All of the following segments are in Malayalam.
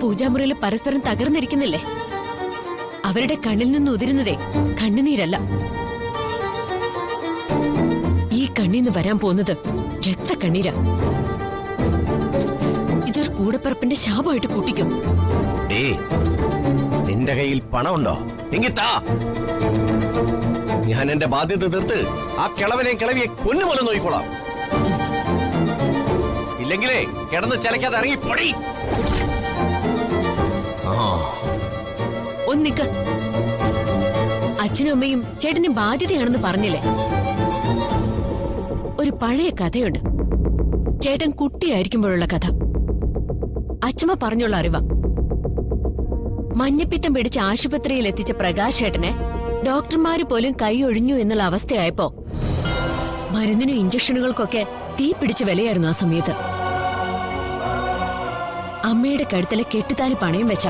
പൂജാമുറിയിൽ പരസ്പരം തകർന്നിരിക്കുന്നില്ലേ? അവരുടെ കണ്ണിൽ നിന്ന് ഉതിരുന്നതേ കണ്ണുനീരല്ല. ഈ കണ്ണീന്ന് വരാൻ പോകുന്നത് രക്തക്കണ്ണീരാ. ഇതൊരു കൂടപ്പിറപ്പിന്റെ ശാപമായിട്ട് കൂട്ടിക്കും. നിന്റെ കയ്യിൽ പണമുണ്ടോ? എങ്കിൽ താ. ഞാൻ എന്റെ ബാധ്യത തീർത്ത് ആ കിളവിയെ പൊന്നുപോലെ നോക്കിക്കോളാം. ഇല്ലെങ്കിലേ കിടന്ന് ചിലക്കാതെ ഇറങ്ങി പൊടി. ഒന്നിക്ക് അച്ഛനും അമ്മയും ചേട്ടന് ബാധ്യതയാണെന്ന് പറഞ്ഞില്ലേ? ഒരു പഴയ കഥയുണ്ട്. ചേട്ടൻ കുട്ടിയായിരിക്കുമ്പോഴുള്ള കഥ. അച്ഛമ്മ പറഞ്ഞുള്ള അറിവാ. മഞ്ഞപ്പിത്തം പിടിച്ച് ആശുപത്രിയിൽ എത്തിച്ച പ്രകാശ് ചേട്ടനെ ഡോക്ടർമാര് പോലും കൈ ഒഴിഞ്ഞു എന്നുള്ള അവസ്ഥയായപ്പോ മരുന്നിനും ഇഞ്ചക്ഷനുകൾക്കൊക്കെ തീ പിടിച്ച് വിലയായിരുന്നു ആ സമയത്ത്. അമ്മയുടെ കഴുത്തിലെ കെട്ടുതാലി പണയം വെച്ച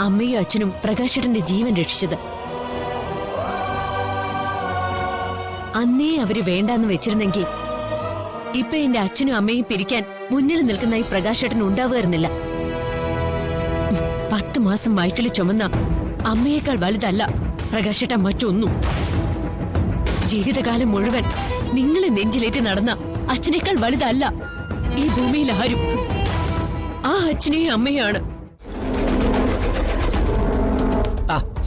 അമ്മയും അച്ഛനും പ്രകാശ് ചേട്ടന്റെ ജീവൻ രക്ഷിച്ചത്. അന്നേ അവര് വേണ്ടാന്ന് വെച്ചിരുന്നെങ്കിൽ ഇപ്പൊ എന്റെ അച്ഛനും അമ്മയും പിരിക്കാൻ മുന്നിൽ നിൽക്കുന്ന ഈ പ്രകാശ് ചേട്ടൻ ഉണ്ടാവുമായിരുന്നില്ല. 10 മാസം വയറ്റിൽ ചുമന്ന അമ്മയേക്കാൾ വലുതല്ല പ്രകാശ് ചേട്ടൻ മറ്റൊന്നും. ജീവിതകാലം മുഴുവൻ നിങ്ങളെ നെഞ്ചിലേറ്റ് നടന്ന അച്ഛനേക്കാൾ വലുതല്ല ഈ ഭൂമിയിൽ ആരും. ആ അച്ഛനെയും അമ്മയാണ്.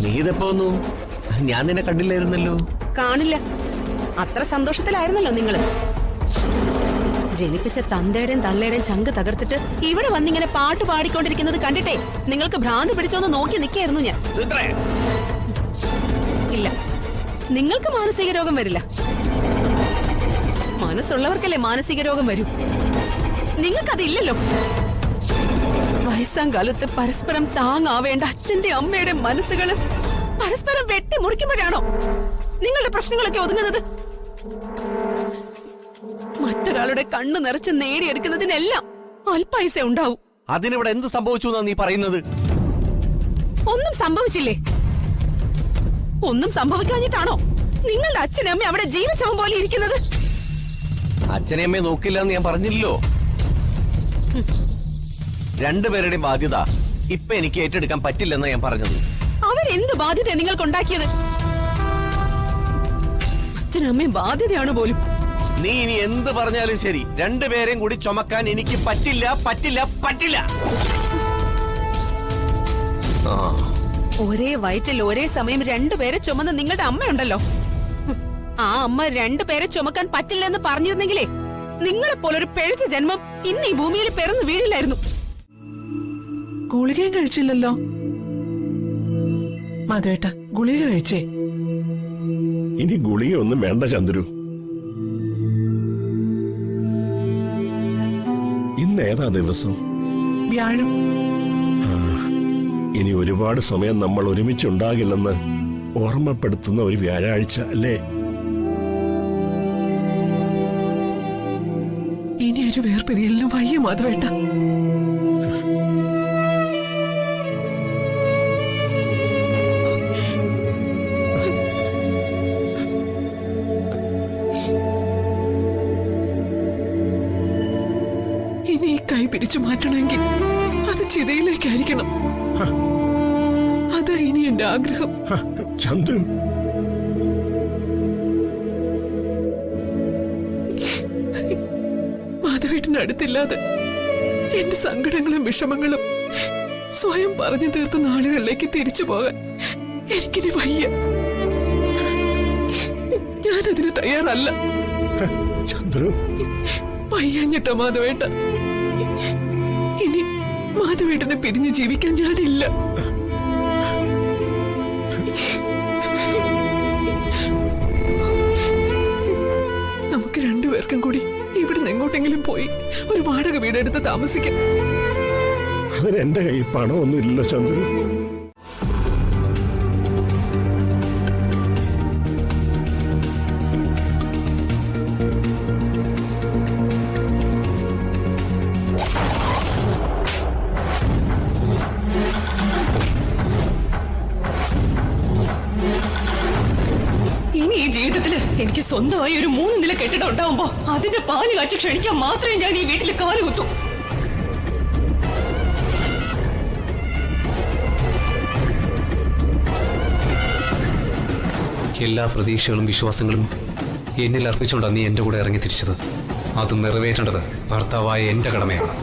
നീ ഇതെപ്പോ വന്നു? ഞാൻ നിന്നെ കണ്ടില്ലായിരുന്നല്ലോ. കാണില്ല. അത്ര സന്തോഷത്തിലായിരുന്നല്ലോ നിങ്ങള്. ജനിപ്പിച്ച തന്തയുടെയും തള്ളയുടെയും ചങ്ക് തകർത്തിട്ട് ഇവിടെ വന്നിങ്ങനെ പാട്ട് പാടിക്കൊണ്ടിരിക്കുന്നത് കണ്ടിട്ടേ നിങ്ങൾക്ക് ഭ്രാന്ത് പിടിച്ചോന്ന് നോക്കി നിൽക്കായിരുന്നു ഞാൻ. ഇല്ല, നിങ്ങൾക്ക് മാനസിക രോഗം വരില്ല. മനസ്സുള്ളവർക്കല്ലേ മാനസിക രോഗം വരൂ. നിങ്ങൾക്കതില്ലല്ലോ. വയസ്സാം കാലത്ത് പരസ്പരം താങ്ങാവേണ്ട അച്ഛന്റെ അമ്മയുടെ മനസ്സുകൾ പരസ്പരം വെട്ടിമുറിക്കുമ്പോഴാണോ നിങ്ങളുടെ പ്രശ്നങ്ങളൊക്കെ ഒതുങ്ങുന്നത്? മറ്റൊരാളുടെ കണ്ണു നിറച്ച് നേടിയെടുക്കുന്നതിനെല്ലാം അല്പൈസ ഉണ്ടാവും. അതിനിവിടെ എന്ത് സംഭവിച്ചു എന്നാ നീ പറയുന്നത്? ഒന്നും സംഭവിച്ചില്ലേ? ഒന്നും സംഭവിക്കാഞ്ഞിട്ടാണോ നിങ്ങളുടെ അച്ഛനമ്മ അവിടെ ജീവിച്ചവൻ പോലെ ഇരിക്കുന്നത്? അച്ഛനെയമ്മയെ നോക്കില്ല എന്ന് ഞാൻ പറഞ്ഞില്ലല്ലോ. രണ്ടുപേരുടെയും ബാധ്യത ഇപ്പൊ എനിക്ക് ഏറ്റെടുക്കാൻ പറ്റില്ലെന്നാ ഞാൻ പറഞ്ഞത്. അവരെന്ത് ബാധ്യത നിങ്ങൾക്കുണ്ടാക്കിയത്? അച്ഛനമ്മയും ബാധ്യതയാണ് പോലും. നീ ഇനി എന്ത് പറഞ്ഞാലും ശരി, രണ്ടുപേരെയും കൂടി ചുമക്കാൻ എനിക്ക് പറ്റില്ല, പറ്റില്ല, പറ്റില്ല. ഒരേ വയറ്റിൽ ഒരേ സമയം രണ്ടുപേരെ ചുമന്ന നിങ്ങളുടെ അമ്മയുണ്ടല്ലോ. ആ അമ്മ രണ്ടുപേരെ ചുമക്കാൻ പറ്റില്ലെന്ന് പറഞ്ഞിരുന്നെങ്കിലേ നിങ്ങളെ പോലൊരു പിഴച്ച ജന്മം ഇന്ന് ഈ ഭൂമിയിൽ പിറന്നു വീഴില്ലായിരുന്നു. ഗുളികയും കഴിച്ചില്ലല്ലോ മാധവേട്ട. ഗുളിക കഴിച്ചേ? ഇനി ഗുളികയൊന്നും വേണ്ട ചന്ദ്രു. ഇന്ന് ഏതാ ദിവസം? വ്യാഴം. ഇനി ഒരുപാട് സമയം നമ്മൾ ഒരുമിച്ചുണ്ടാകില്ലെന്ന് ഓർമ്മപ്പെടുത്തുന്ന ഒരു വ്യാഴാഴ്ച അല്ലേ? ഇനി ഒരു വേർപിരിയലിനും വയ്യ മാധവേട്ട. ഇനി ഈ കൈ പിരിച്ചു മാറ്റണമെങ്കിൽ അത് ചിതയിലേക്കായിരിക്കണം. അതാ ഇനി എന്റെ ആഗ്രഹം. ചന്ദ്രു, മാധവേട്ടന്റെ അടുത്തില്ലാതെ എന്റെ സങ്കടങ്ങളും വിഷമങ്ങളും സ്വയം പറഞ്ഞു തീർത്ത നാളുകളിലേക്ക് തിരിച്ചു പോകാൻ എനിക്കിനി വയ്യ. ഞാനതിന് തയ്യാറല്ല. ചന്ദ്രു, വയ്യാഞ്ഞിട്ട മാധവേട്ട. ഇനി മാധവേട്ടനെ പിരിഞ്ഞ് ജീവിക്കാൻ ഞാനില്ല. നമുക്ക് രണ്ടുപേർക്കും കൂടി ഇവിടുന്ന് എങ്ങോട്ടെങ്കിലും പോയി ഒരു വാടക വീടെടുത്ത് താമസിക്കാം. അതിന് എന്റെ കയ്യിൽ പണമൊന്നും ഇല്ലല്ലോ ചന്ദ്രു. ഇനി ഈ ജീവിതത്തില് എനിക്ക് സ്വന്തമായി ഒരു 3 നില കെട്ടിടം ഉണ്ടാവുമ്പോ അതിന്റെ പാല് കാച്ച് ക്ഷണിക്കാൻ മാത്രമേ ഞാൻ ഈ വീട്ടിൽ കാലുകുത്തു. എല്ലാ പ്രതീക്ഷകളും വിശ്വാസങ്ങളും എന്നിൽ അർപ്പിച്ചുകൊണ്ടാണ് നീ എന്റെ കൂടെ ഇറങ്ങി തിരിച്ചത്. അത് നിറവേറ്റേണ്ടത് ഭർത്താവായ എന്റെ കടമയാണ്.